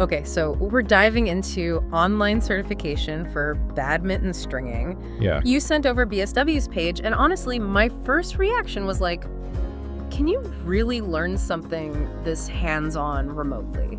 Okay, so we're diving into online certification for badminton stringing. Yeah. You sent over BSW's page, and honestly, my first reaction was like, can you really learn something this hands-on remotely?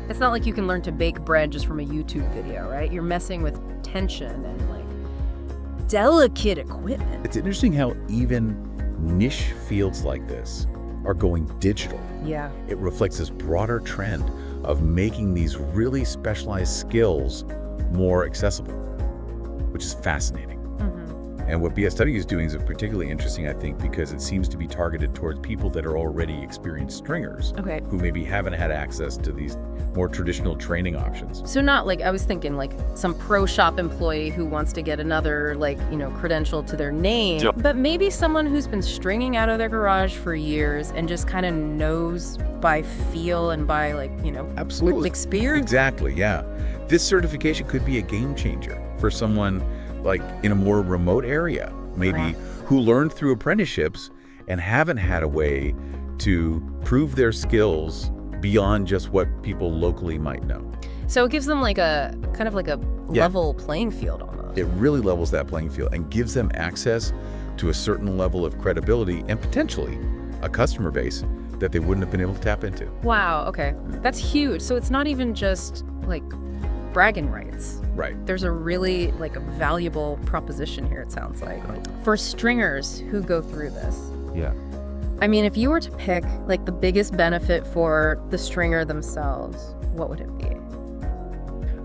It's not like you can learn to bake bread just from a YouTube video, right? You're messing with tension and like delicate equipment. It's interesting how even niche fields like this are going digital. Yeah. It reflects this broader trend of making these really specialized skills more accessible, which is fascinating. And what BSW is doing is particularly interesting, I think, because it seems to be targeted towards people that are already experienced stringers who maybe haven't had access to these more traditional training options. So not like, I was thinking like some pro shop employee who wants to get another credential to their name, but maybe someone who's been stringing out of their garage for years and just kind of knows by feel and by Absolutely. experience. Exactly, yeah. This certification could be a game changer for someone like in a more remote area, maybe who learned through apprenticeships and haven't had a way to prove their skills beyond just what people locally might know. So it gives them like a kind of like a level playing field almost. It really levels that playing field and gives them access to a certain level of credibility and potentially a customer base that they wouldn't have been able to tap into. Wow, okay. That's huge. So it's not even just like bragging rights. Right. There's a really valuable proposition here, it sounds like. For stringers who go through this. Yeah. I mean, if you were to pick the biggest benefit for the stringer themselves, what would it be?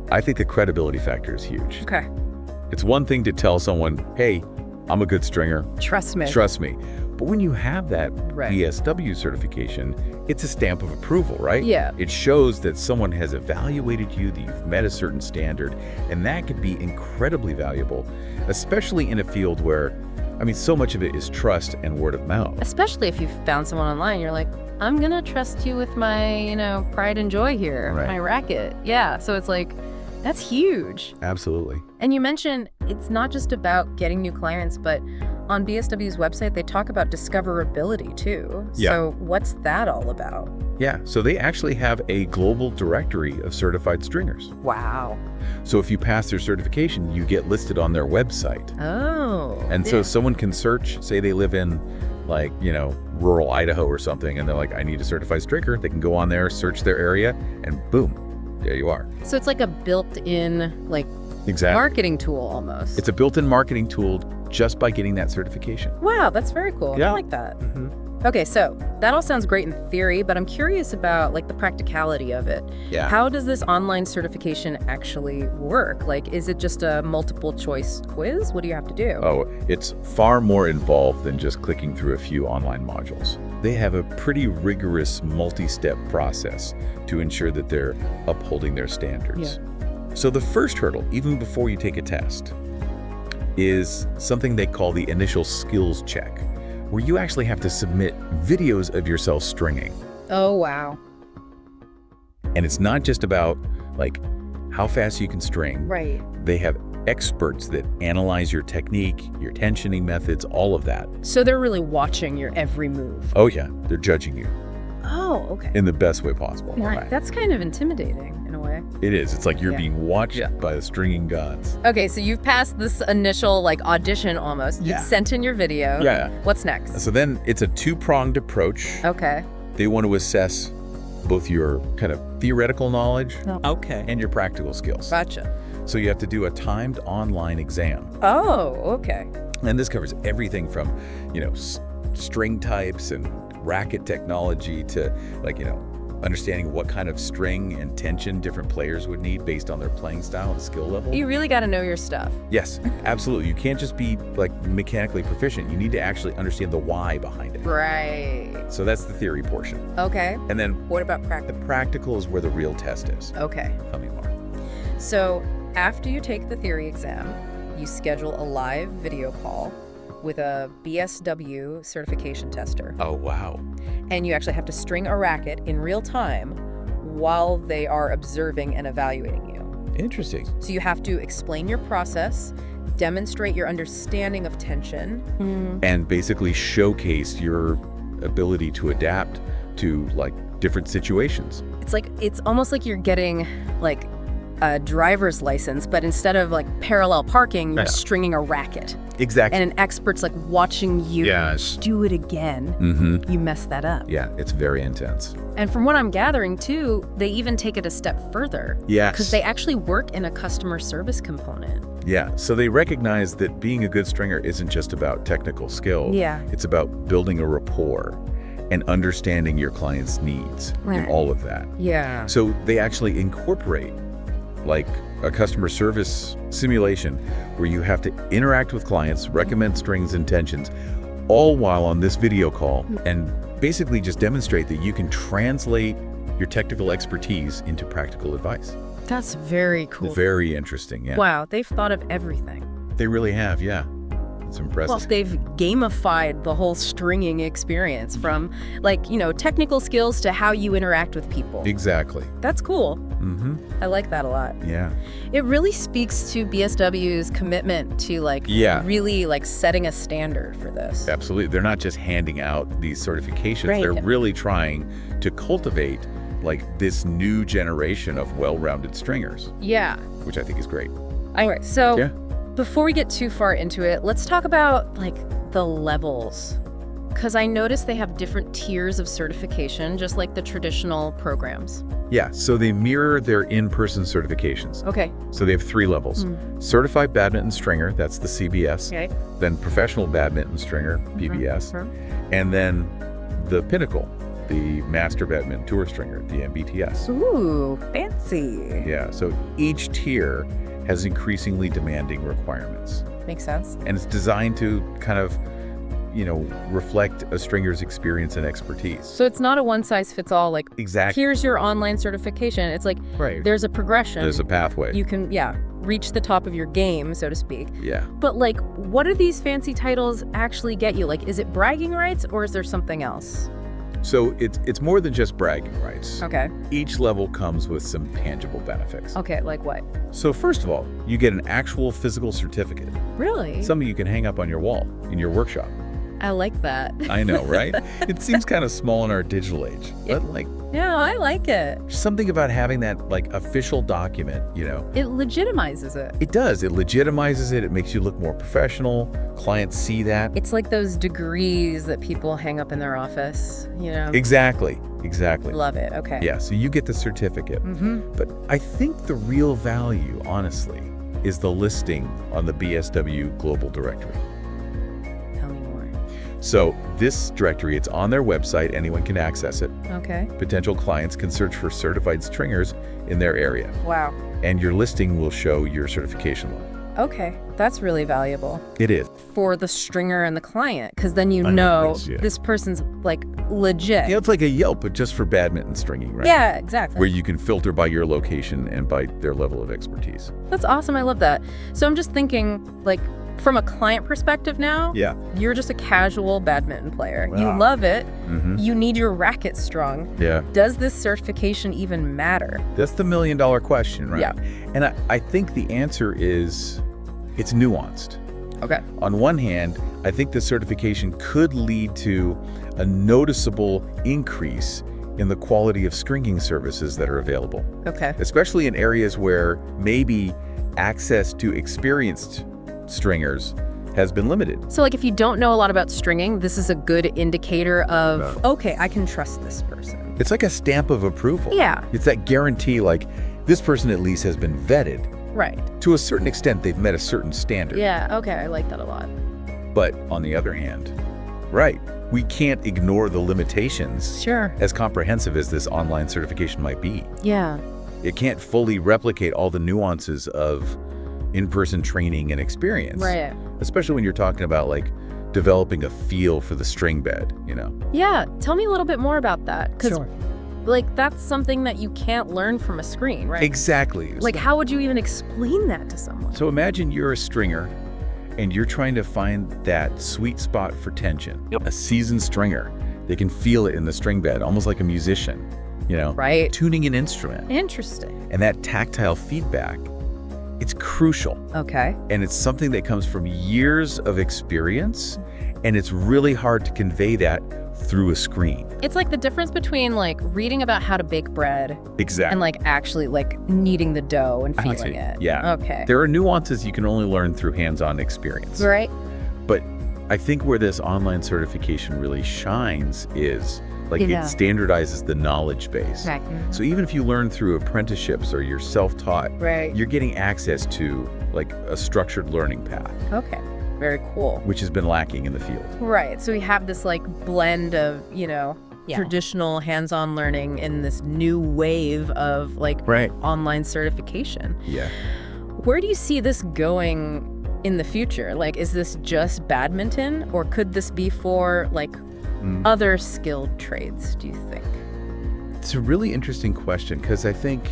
I think the credibility factor is huge. Okay. It's one thing to tell someone, hey, I'm a good stringer. Trust me. Trust me. But when you have that BSW certification, it's a stamp of approval, right? Yeah. It shows that someone has evaluated you, that you've met a certain standard, and that could be incredibly valuable, especially in a field where, so much of it is trust and word of mouth. Especially if you found someone online, you're like, I'm gonna trust you with my, pride and joy here, my racket. Yeah, so it's like, that's huge. Absolutely. And you mentioned it's not just about getting new clients, but on BSW's website, they talk about discoverability too. Yeah. So what's that all about? Yeah, so they actually have a global directory of certified stringers. Wow. So if you pass their certification, you get listed on their website. Oh. And so someone can search, say they live in rural Idaho or something, and they're like, I need a certified stringer. They can go on there, search their area, and boom, there you are. So it's like a built-in marketing tool almost. It's a built-in marketing tool just by getting that certification. Wow, that's very cool. Yeah. I like that. Okay, so that all sounds great in theory, but I'm curious about the practicality of it. Yeah. How does this online certification actually work? Is it just a multiple choice quiz? What do you have to do? Oh, it's far more involved than just clicking through a few online modules. They have a pretty rigorous multi-step process to ensure that they're upholding their standards. Yeah. So the first hurdle, even before you take a test, is something they call the initial skills check, where you actually have to submit videos of yourself stringing. Oh, wow. And it's not just about how fast you can string. Right. They have experts that analyze your technique, your tensioning methods, all of that. So they're really watching your every move. Oh yeah, they're judging you. Oh, okay. In the best way possible. Right. That's kind of intimidating in a way. It is. It's like you're being watched by the stringing gods. Okay, so you've passed this initial audition almost. You've sent in your video. Yeah. What's next? So then it's a two-pronged approach. Okay. They want to assess both your kind of theoretical knowledge and your practical skills. Gotcha. So you have to do a timed online exam. Oh, okay. And this covers everything from, string types and racket technology to understanding what kind of string and tension different players would need based on their playing style and skill level. You really got to know your stuff. Yes, absolutely. You can't just be mechanically proficient. You need to actually understand the why behind it. Right. So that's the theory portion. Okay. And then What about practice? the practical is where the real test is. Okay. Tell me more. So after you take the theory exam, you schedule a live video call with a BSW certification tester. Oh, wow. And you actually have to string a racket in real time while they are observing and evaluating you. Interesting. So you have to explain your process, demonstrate your understanding of tension. And basically showcase your ability to adapt to different situations. It's almost like you're getting like a driver's license, but instead of like parallel parking, you're stringing a racket. Exactly. And an expert's like watching you do it again. You mess that up. Yeah, it's very intense. And from what I'm gathering too, they even take it a step further. Yes. Because they actually work in a customer service component. Yeah, so they recognize that being a good stringer isn't just about technical skill. Yeah. It's about building a rapport and understanding your client's needs and all of that. Yeah. So they actually incorporate like a customer service simulation where you have to interact with clients, recommend strings and tensions, all while on this video call, and basically just demonstrate that you can translate your technical expertise into practical advice. That's very cool. Very interesting, yeah. Wow, they've thought of everything. They really have, yeah. It's impressive. Well, they've gamified the whole stringing experience from, like, you know, technical skills to how you interact with people. Exactly. That's cool. I like that a lot. Yeah. It really speaks to BSW's commitment to, like, really, like, setting a standard for this. Absolutely. They're not just handing out these certifications. Right. They're really trying to cultivate, like, this new generation of well-rounded stringers. Yeah. Which I think is great. All right, so before we get too far into it, let's talk about, like, the levels. Because I noticed they have different tiers of certification, just like the traditional programs. Yeah, so they mirror their in-person certifications. Okay. So they have 3 levels. Certified Badminton Stringer, that's the CBS. Okay. Then Professional Badminton Stringer, PBS. And then the pinnacle, the Master Badminton Tour Stringer, the MBTS. Ooh, fancy. Yeah, so each tier has increasingly demanding requirements. Makes sense. And it's designed to kind of, you know, reflect a stringer's experience and expertise. So it's not a one-size-fits-all, like, exactly. Here's your online certification. It's like, there's a progression. There's a pathway. You can, reach the top of your game, so to speak. Yeah. But, like, what do these fancy titles actually get you? Like, is it bragging rights or is there something else? So it's more than just bragging rights. Okay. Each level comes with some tangible benefits. Okay, like what? So first of all, you get an actual physical certificate. Really? Something you can hang up on your wall in your workshop. I like that. I know, right? It seems kind of small in our digital age, but like... Yeah, I like it. Something about having that, like, official document, you know? It legitimizes it. It does. It legitimizes it. It makes you look more professional. Clients see that. It's like those degrees that people hang up in their office, you know? Exactly. Exactly. Love it. Okay. Yeah, so you get the certificate. But I think the real value, honestly, is the listing on the BSW Global Directory. So this directory, it's on their website. Anyone can access it. Okay. Potential clients can search for certified stringers in their area. Wow. And your listing will show your certification level. Okay. That's really valuable. It is. For the stringer and the client, because then you know this person's, like, legit. Yeah, it's like a Yelp, but just for badminton stringing, right? Yeah, exactly. Where you can filter by your location and by their level of expertise. That's awesome. I love that. So I'm just thinking, like, from a client perspective now, you're just a casual badminton player. Wow. You love it. You need your racket strong. Yeah. Does this certification even matter? That's the million-dollar question, right? Yeah. And I think the answer is it's nuanced. Okay. On one hand, I think the certification could lead to a noticeable increase in the quality of stringing services that are available. Okay. Especially in areas where maybe access to experienced stringers has been limited. So, like, if you don't know a lot about stringing, this is a good indicator of, okay, I can trust this person. It's like a stamp of approval. Yeah. It's that guarantee, like, this person at least has been vetted. Right. To a certain extent, they've met a certain standard. Yeah, okay, I like that a lot. But on the other hand, we can't ignore the limitations. Sure. As comprehensive as this online certification might be. Yeah. It can't fully replicate all the nuances of in-person training and experience. Right. Especially when you're talking about, like, developing a feel for the string bed, you know? Yeah. Tell me a little bit more about that. Because, like, that's something that you can't learn from a screen, right? Exactly. Like, how would you even explain that to someone? So imagine you're a stringer and you're trying to find that sweet spot for tension. A seasoned stringer, they can feel it in the string bed, almost like a musician, you know? Right. Tuning an instrument. Interesting. And that tactile feedback, it's crucial. Okay. And it's something that comes from years of experience, and it's really hard to convey that through a screen. It's like the difference between like reading about how to bake bread Exactly. and like actually like kneading the dough and I see. feeling it. Yeah. Okay. There are nuances you can only learn through hands-on experience. Right? But I think where this online certification really shines is like Yeah. it standardizes the knowledge base. Right. So even if you learn through apprenticeships or you're self-taught, Right. you're getting access to like a structured learning path, Okay. Very cool. which has been lacking in the field. Right. So we have this like blend of, Yeah. traditional hands-on learning and this new wave of like Right. online certification. Yeah. Where do you see this going in the future? Like, is this just badminton or could this be for like other skilled trades, do you think? It's a really interesting question because I think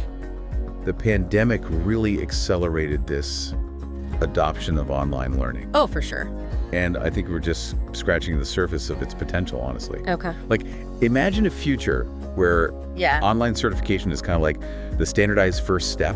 the pandemic really accelerated this adoption of online learning. Oh, for sure. And I think we're just scratching the surface of its potential, honestly. Okay. Like, imagine a future where Yeah. online certification is kind of like the standardized first step.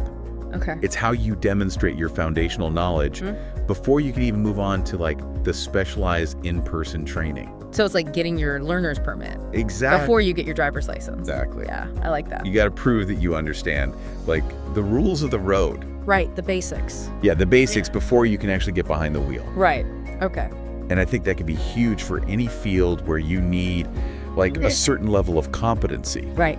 Okay. It's how you demonstrate your foundational knowledge before you can even move on to like the specialized in-person training. So it's like getting your learner's permit Exactly. before you get your driver's license. Exactly. Yeah, I like that. You got to prove that you understand like the rules of the road. Right, the basics. Yeah, the basics before you can actually get behind the wheel. Right. Okay. And I think that could be huge for any field where you need like a certain level of competency Right.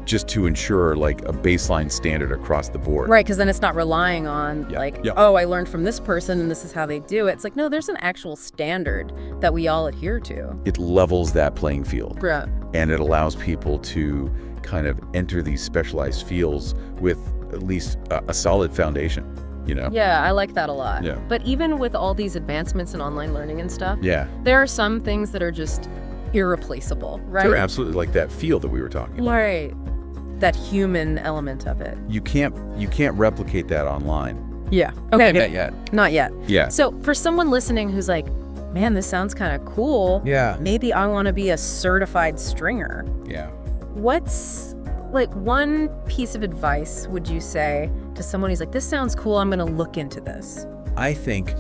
just to ensure like a baseline standard across the board. Right, because then it's not relying on Yeah. like, Yeah. oh, I learned from this person and this is how they do it. It's like, no, there's an actual standard that we all adhere to. It levels that playing field Right. and it allows people to kind of enter these specialized fields with at least a solid foundation, you know? Yeah, I like that a lot. Yeah. But even with all these advancements in online learning and stuff, Yeah. there are some things that are just irreplaceable, right? They're absolutely like that feel that we were talking about. Right. That human element of it. You can't replicate that online. Yeah. Okay. Not yet. Not yet. Yeah. So for someone listening who's like, man, this sounds kind of cool. Yeah. Maybe I want to be a certified stringer. Yeah. What's like one piece of advice would you say to someone who's like, this sounds cool, I'm going to look into this? I think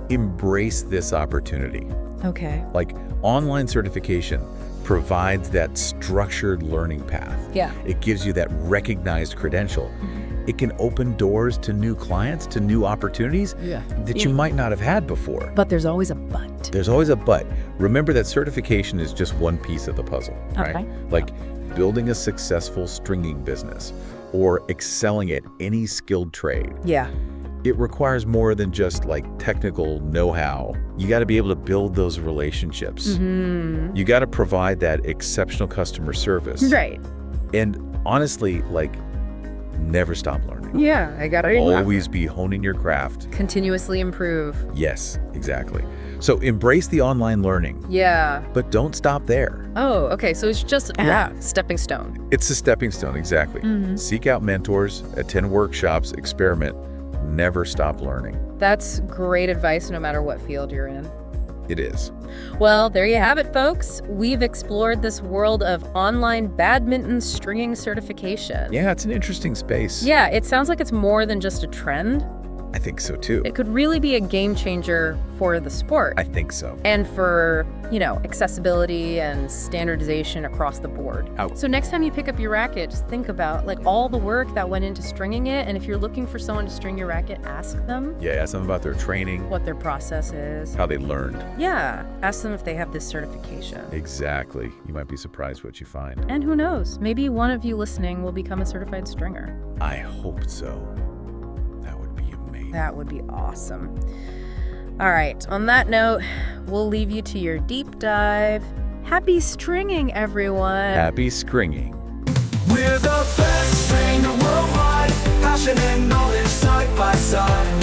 embrace this opportunity. Okay. Like online certification provides that structured learning path. Yeah. It gives you that recognized credential. It can open doors to new clients, to new opportunities that you might not have had before. But there's always a but. There's always a but. Remember that certification is just one piece of the puzzle, right? Okay. Like building a successful stringing business or excelling at any skilled trade. Yeah. It requires more than just like technical know-how. You got to be able to build those relationships. You got to provide that exceptional customer service. Right. And honestly, like never stop learning. Yeah, I got it. Always be honing your craft. Continuously improve. Yes, exactly. So embrace the online learning, Yeah. but don't stop there. Oh, okay. So it's just stepping stone. It's a stepping stone, exactly. Seek out mentors, attend workshops, experiment. Never stop learning. That's great advice no matter what field you're in. It is. Well, there you have it, folks. We've explored this world of online badminton stringing certification. Yeah, it's an interesting space. Yeah, it sounds like it's more than just a trend. I think so too. It could really be a game changer for the sport I think so. and for, accessibility and standardization across the board. Oh. So next time you pick up your racket, just think about like all the work that went into stringing it. And if you're looking for someone to string your racket, ask them Yeah, ask them about their training, what their process is. how they learned. Yeah, ask them if they have this certification. Exactly. You might be surprised what you find. And who knows, maybe one of you listening will become a certified stringer. I hope so. That would be amazing. That would be awesome. All right, on that note, we'll leave you to your deep dive. Happy stringing, everyone. Happy stringing. We're the best stringer worldwide, passion and knowledge side by side.